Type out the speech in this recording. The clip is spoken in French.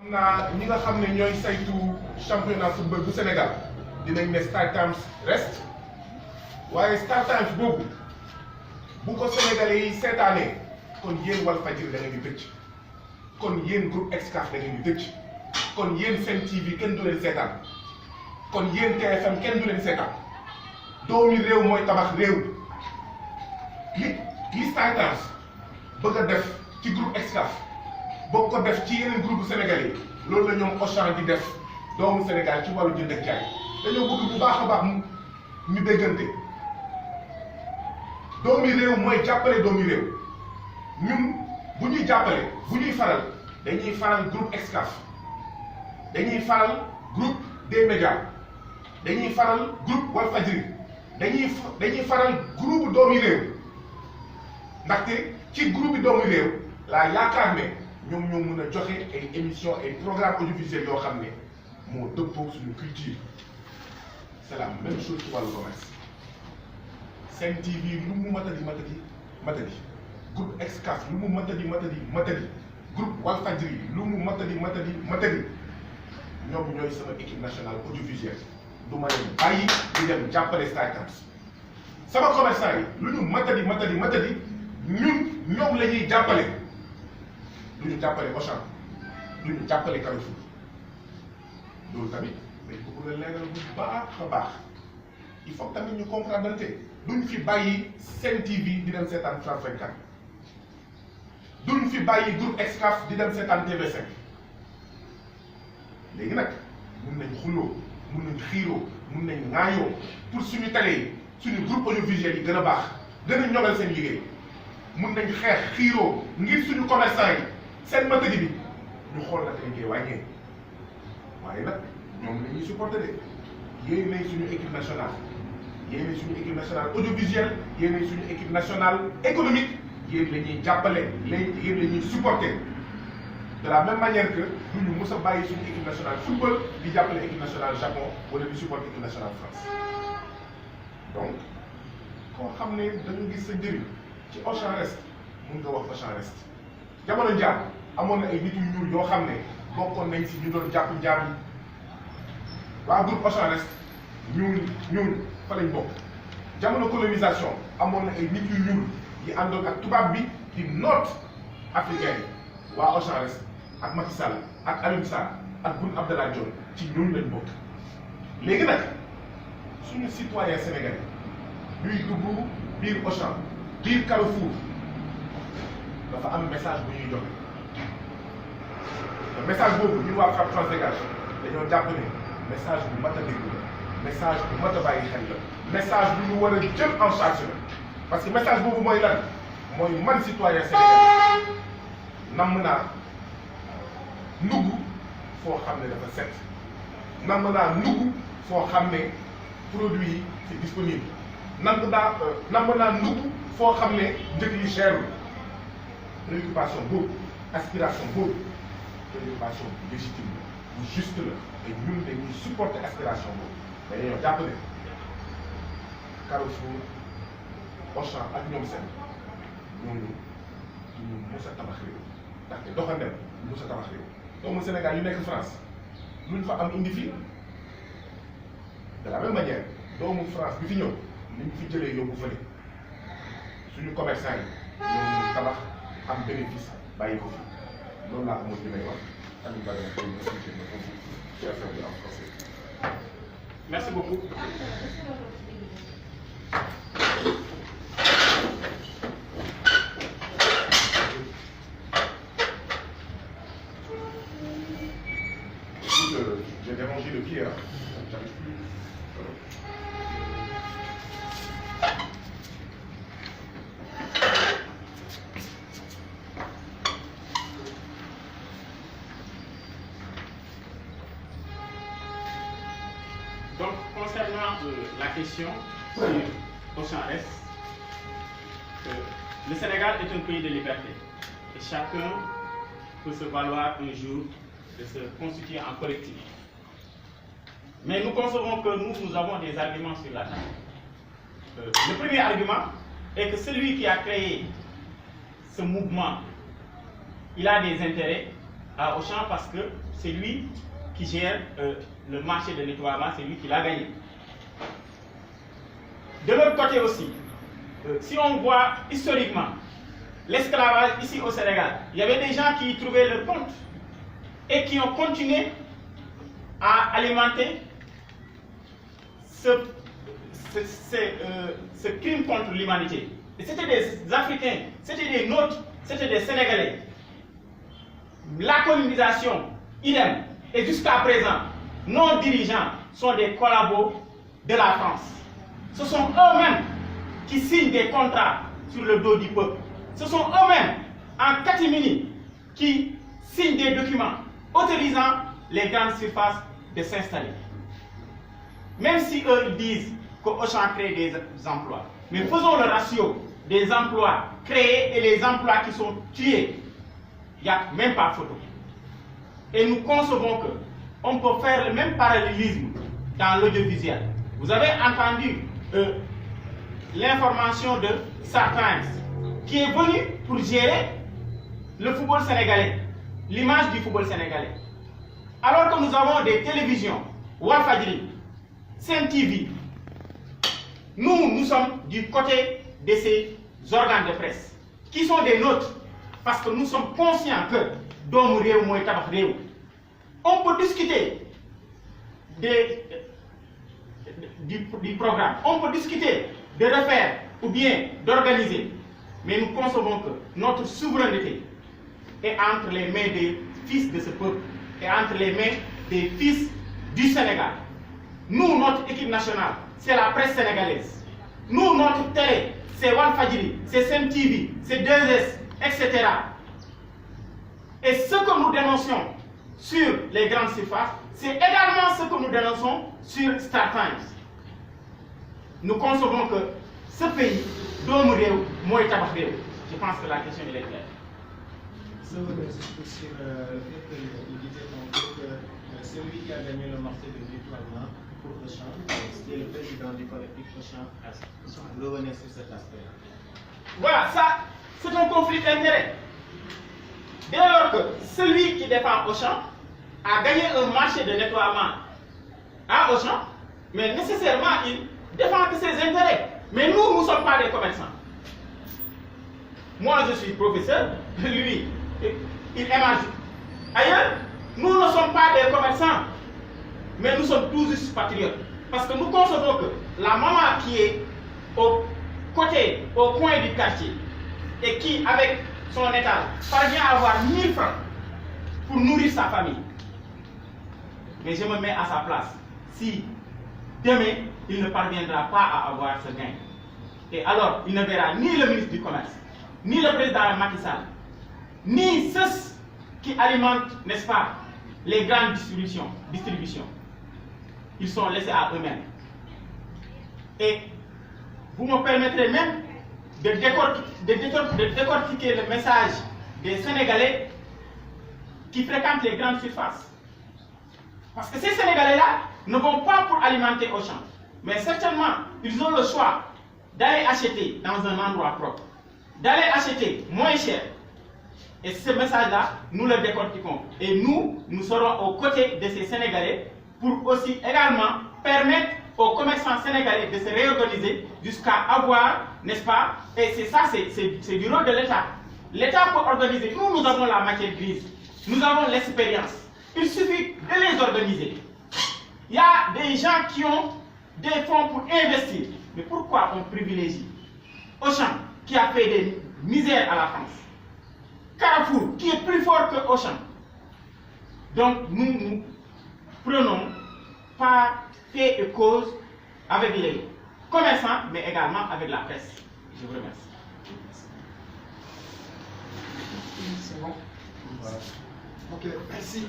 xam naa ñi nga xam ne ñooy saytu championnat football bu Sénégal dinañ ne Star Times reste waaye Star Times boobu bu ko sénégalais yi seetaanee kon yéen Walfadjri da ngeen di tëcc kon yéen groupe Excaf da ngeen di tëcc kon yéen Sen TV kenn du leen seetaan kon yéen TFM kenn du leen seetaan doomi réew mooy tabax réew li Star Times bëgg a def ci groupe Excaf boo ko def ci yeneen groupe sénégalais yi loolu la ñoom Auchan di def doomu Sénégal ci wàllu jënd ak jaay dañoo bëgg bu baax a baax ñu déggante doomi réew mooy jàppale doomi réew ñun bu ñuy jàppale bu ñuy faral dañuy faral groupe Excaf dañuy faral groupe des médias dañuy faral groupe Walfadjri dañuy faral groupe doomi réew ndaxte ci groupe doomi réew laa yaakaar ne ñoom ñoo mën a joxe ay émissions ay programmes audiovisuels yoo xam ne moo dëppoo suñu culture c'est la même chose ci wàllu commerce Sen TV lu mu matadi groupe Excaf lu mu matadi groupe Walfadjri lu mu matadi ñoom ñooy sama équipe nationale audiovisuelle du ma leen bàyyi di dem jàppale Star Times sama commerçant yi lu ñu matadi ñoom la ñuy jàppale du ñu jàppale Auchan du ñu jàppale Carrefour loolu tamit dañ ko bëgg a leeral bu baax a baax il faut tamit ñu comprendre duñ fi bàyyi Sen TV di dem seetaan France 24 duñ fi bàyyi groupe Excaf di dem seetaan TV5 léegi nag mun nañ xuloo mun nañ xiiroo mun nañ ŋaayoo pour suñu télé yi suñu groupe audiovisuel yi gën a baax gën a ñoŋal seen liggéey mun nañ xeex xiiroo ngir suñu commerçant yi seen matadi bi ñu xool nag lañ koy wàññee waaye nag ñoom la ñuy supporté de yéen nañ suñu équipe nationale yéen nañ suñu équipe nationale audiovisuelle yéen nañ suñu équipe nationale économique yéen la ñuy jàppale yéen la ñuy supporté de la même manière que du ñu mës a bàyyi suñu équipe nationale football di jàppale équipe nationale Japon wala di supporté équipe nationale France donc koo xam ne dañu gis sa njëriñ ci Auchan Reste mun nga wax Auchan Reste jamono njaam amoon na ay nit yu ñuul yoo xam ne bokkoon nañ si ñu doon jàpp njaam yi waa groupe Auchan Reste ñuul fa lañ bokk jamono colonisation amoon na ay nit yu ñuul yi àndoon ak tubaab bi di noot africain yi waa Auchan Reste ak Macky Sall ak Aliou Sarr ak Boun Abdallah Dionne ci ñun lañ bokk léegi nag suñu citoyen sénégalais ñuy dugg biir Auchan biir Carrefour dafa am message bu ñuy joxe te message boobu ñu waa FRAPP France Dégage dañoo jàpp ne message bu mat a déglu la message bu mat a bàyyi xel la message bu ñu war a jël en charge la parce que message boobu mooy lan mooy man citoyen sénégalais namm naa ndugg foo xam ne dafa set namm naa ndugg foo xam ne produit yi c'est disponible namm naa ndugg foo xam ne njëg yi cherul préoccupation boobu aspiration boobu préoccupation bu légitime la bu juste la et ñun dañuy supporter aspiration boobu mais dañoo jàpp ne Carrefour Auchan ak ñoom seen ñooñu duñu mos a tabax réew ndaxte doxandem mos a tabax réew doomu Sénégal yu nekk France luñ fa am indi fii de la même manière doomu France bi fi ñëw liñ fi jëlee yóbbu fële suñu commerçant yi ñooñu tabax am bénéfice bàyyi ko fi loolu laa amoon li may wax Aliou Badara pour ñu expliquer ma foofu ci affaire bi en français. Merci beaucoup. J'ai dérangé le pied, hein. J'arrive plus. Donc, concernant la question sur Auchan Reste, le Sénégal est un pays de liberté et chacun peut se valoir un jour de se constituer en collectif. Mais nous concevons que nous avons des arguments sur la table. Le premier argument est que celui qui a créé ce mouvement, il a des intérêts à Auchan parce que c'est lui qui gère le marché de nettoiement, c'est lui qui l'a gagné. De l'autre côté aussi, si on voit historiquement l'esclavage ici au Sénégal, il y avait des gens qui y trouvaient leur compte et qui ont continué à alimenter ce crime contre l'humanité. Et c'était des Africains, c'était des nôtres, c'était des Sénégalais. La colonisation, idem. Et jusqu'à présent, nos dirigeants sont des collabos de la France. Ce sont eux-mêmes qui signent des contrats sur le dos du peuple. Ce sont eux-mêmes, en catimini, qui signent des documents autorisant les grandes surfaces de s'installer. Même si eux ils disent qu'Auchan crée des emplois. Mais faisons le ratio des emplois créés et les emplois qui sont tués. Il n'y a même pas photo. Et nous concevons qu'on peut faire le même parallélisme dans l'audiovisuel. Vous avez entendu l'information de StarTimes qui est venu pour gérer le football sénégalais, l'image du football sénégalais. Alors que nous avons des télévisions, Walfadjri, Sen TV, nous sommes du côté de ces organes de presse qui sont des nôtres parce que nous sommes conscients que doomu réew mooy tabax réew. On peut discuter du programme, on peut discuter de refaire ou bien d'organiser, mais nous concevons que notre souveraineté est entre les mains des fils de ce peuple et entre les mains des fils du Sénégal. Nous, notre équipe nationale, c'est la presse sénégalaise. Nous, notre télé, c'est Walfadjri, c'est Sen TV, c'est 2S, etc. Et ce que nous dénonçons sur les grandes surfaces, c'est également ce que nous dénonçons sur StarTimes. Nous concevons que ce pays, doomu réew mooy tabax réew. Je pense que la question est claire. Sur le fait qu'il disait tantôt que celui qui a gagné le marché de nettoiement pour Auchan, c'était le président du collectif Auchan. Revenez sur cet aspect. Voilà, ça, c'est un conflit d'intérêts. Dès lors que celui qui défend Auchan a gagné un marché de nettoiement à Auchan, mais nécessairement il défend que ses intérêts. Mais nous, nous ne sommes pas des commerçants. Moi, je suis professeur, lui, il est magique. Ailleurs, nous ne sommes pas des commerçants, mais nous sommes tous juste patriotes. Parce que nous concevons que la maman qui est au côté, au coin du quartier, et qui, avec son état, parvient à avoir 1000 francs pour nourrir sa famille. Mais je me mets à sa place. Si demain, il ne parviendra pas à avoir ce gain, et alors il ne verra ni le ministre du Commerce, ni le président Macky Sall, ni ceux qui alimentent, n'est-ce pas, les grandes distributions. Ils sont laissés à eux-mêmes. Et vous me permettrez même de décortiquer le message des Sénégalais qui fréquentent les grandes surfaces. Parce que ces Sénégalais-là ne vont pas pour alimenter Auchan, mais certainement, ils ont le choix d'aller acheter dans un endroit propre, d'aller acheter moins cher. Et ce message-là, nous le décortiquons. Et nous serons aux côtés de ces Sénégalais pour aussi également permettre aux commerçants sénégalais de se réorganiser jusqu'à avoir, n'est-ce pas, et c'est ça, c'est du rôle de l'État. L'État peut organiser, nous avons la matière grise, nous avons l'expérience. Il suffit de les organiser. Il y a des gens qui ont des fonds pour investir. Mais pourquoi on privilégie Auchan, qui a fait des misères à la France, Carrefour, qui est plus fort que Auchan? Donc nous prenons par fait et cause avec les commerçants, mais également avec la presse. Je vous remercie. C'est bon. Ok, merci.